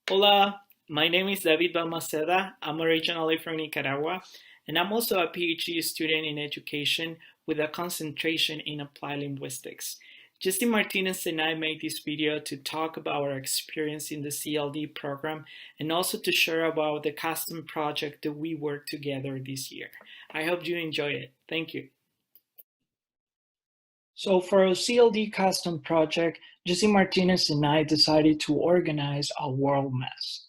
Hola, my name is David Balmaceda. I'm originally from Nicaragua, and I'm also a PhD student in education with a concentration in applied linguistics. Justin Martinez and I made this video to talk about our experience in the CLD program and also to share about the custom project that we worked together this year. I hope you enjoy it. Thank you. So for our CLD custom project, Jesse Martinez and I decided to organize a world mass.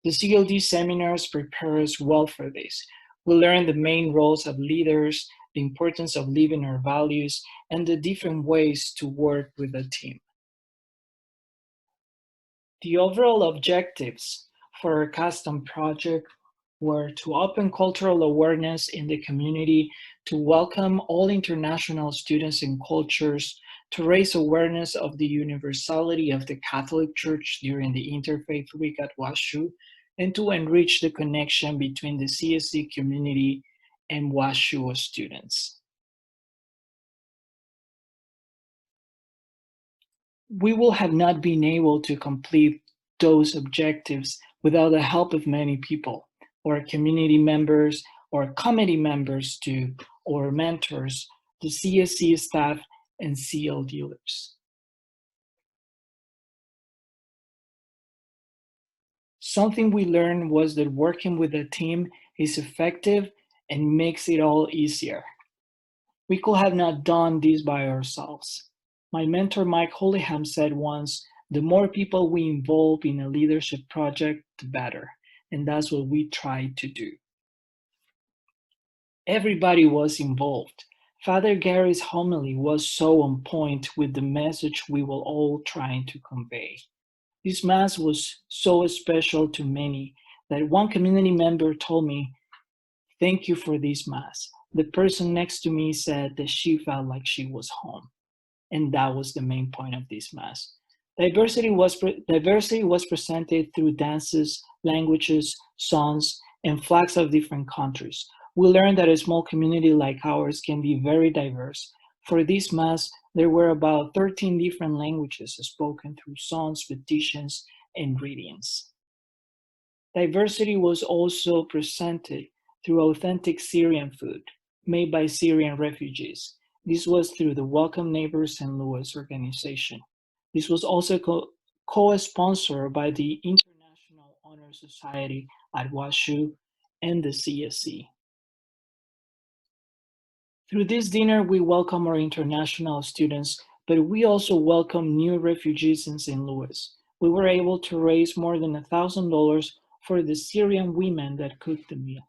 The CLD seminars prepare us well for this. We learn the main roles of leaders, the importance of living our values, and the different ways to work with a team. The overall objectives for our custom project were to open cultural awareness in the community, to welcome all international students and cultures, to raise awareness of the universality of the Catholic Church during the Interfaith Week at WashU, and to enrich the connection between the CSC community and WashU students. We will have not been able to complete those objectives without the help of many people, or community members, or committee members too, or mentors, the CSC staff, and CL dealers. Something we learned was that working with a team is effective and makes it all easier. We could have not done this by ourselves. My mentor Mike Holyham said once, the more people we involve in a leadership project, the better. And that's what we tried to do. Everybody was involved. Father Gary's homily was so on point with the message we were all trying to convey. This Mass was so special to many that one community member told me, "Thank you for this Mass." The person next to me said that she felt like she was home. And that was the main point of this Mass. Diversity was presented through dances, languages, songs, and flags of different countries. We learned that a small community like ours can be very diverse. For this Mass, there were about 13 different languages spoken through songs, petitions, and readings. Diversity was also presented through authentic Syrian food made by Syrian refugees. This was through the Welcome Neighbors St. Louis organization. This was also co-sponsored by the International Honor Society at WashU and the CSC. Through this dinner, we welcome our international students, but we also welcome new refugees in St. Louis. We were able to raise more than $1,000 for the Syrian women that cooked the meal.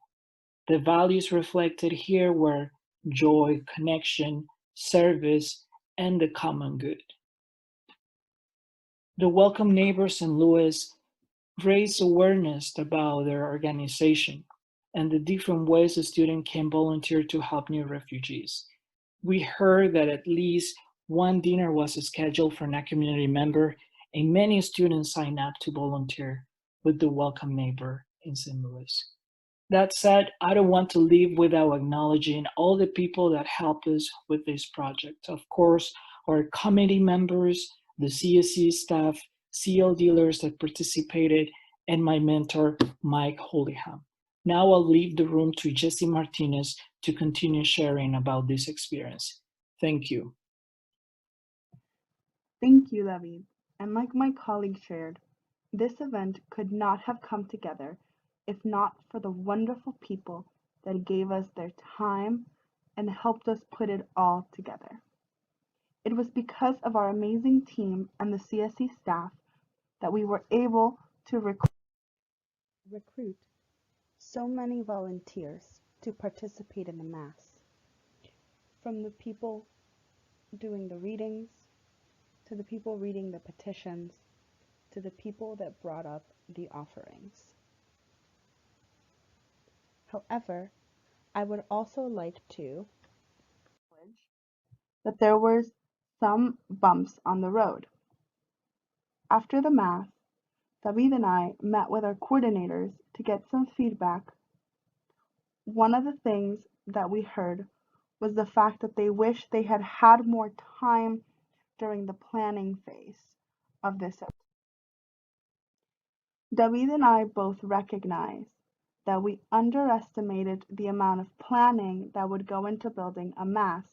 The values reflected here were joy, connection, service, and the common good. The Welcome Neighbors St. Louis raised awareness about their organization and the different ways a student can volunteer to help new refugees. We heard that at least one dinner was scheduled for a community member, and many students signed up to volunteer with the Welcome Neighbor in St. Louis. That said, I don't want to leave without acknowledging all the people that helped us with this project. Of course, our committee members, the CSC staff, CL dealers that participated, and my mentor, Mike Holyham. Now I'll leave the room to Jesse Martinez to continue sharing about this experience. Thank you. Thank you, David. And like my colleague shared, this event could not have come together if not for the wonderful people that gave us their time and helped us put it all together. It was because of our amazing team and the CSC staff that we were able to recruit so many volunteers to participate in the Mass. From the people doing the readings, to the people reading the petitions, to the people that brought up the offerings. However, I would also like to acknowledge that there were some bumps on the road. After the Mass, David and I met with our coordinators to get some feedback. One of the things that we heard was the fact that they wish they had had more time during the planning phase of this event. David and I both recognize that we underestimated the amount of planning that would go into building a mass,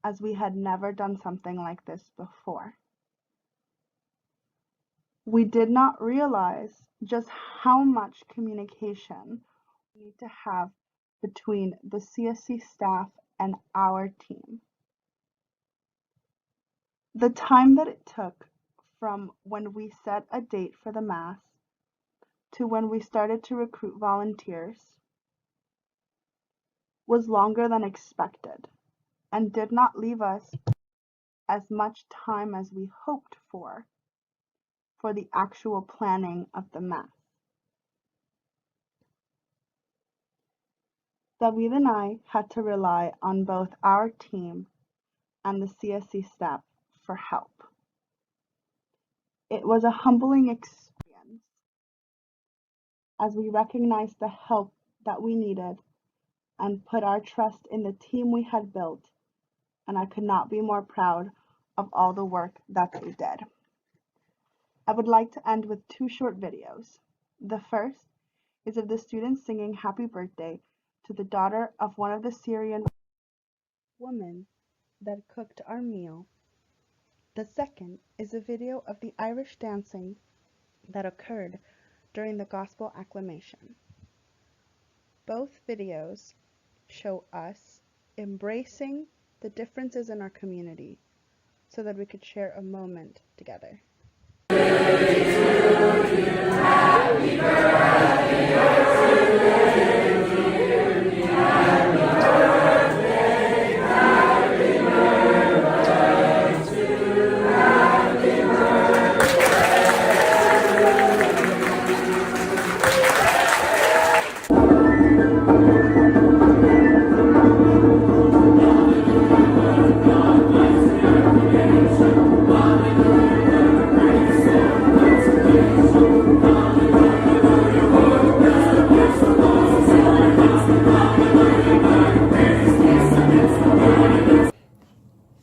as we had never done something like this before. We did not realize just how much communication we need to have between the CSC staff and our team. The time that it took from when we set a date for the mass to when we started to recruit volunteers was longer than expected and did not leave us as much time as we hoped for the actual planning of the mass. David and I had to rely on both our team and the CSC staff for help. It was a humbling experience as we recognized the help that we needed and put our trust in the team we had built, and I could not be more proud of all the work that they did. I would like to end with 2 short videos. The first is of the students singing happy birthday to the daughter of one of the Syrian women that cooked our meal. The second is a video of the Irish dancing that occurred during the gospel acclamation. Both videos show us embracing the differences in our community so that we could share a moment together.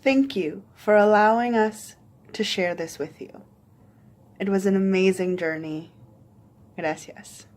Thank you for allowing us to share this with you. It was an amazing journey. Gracias.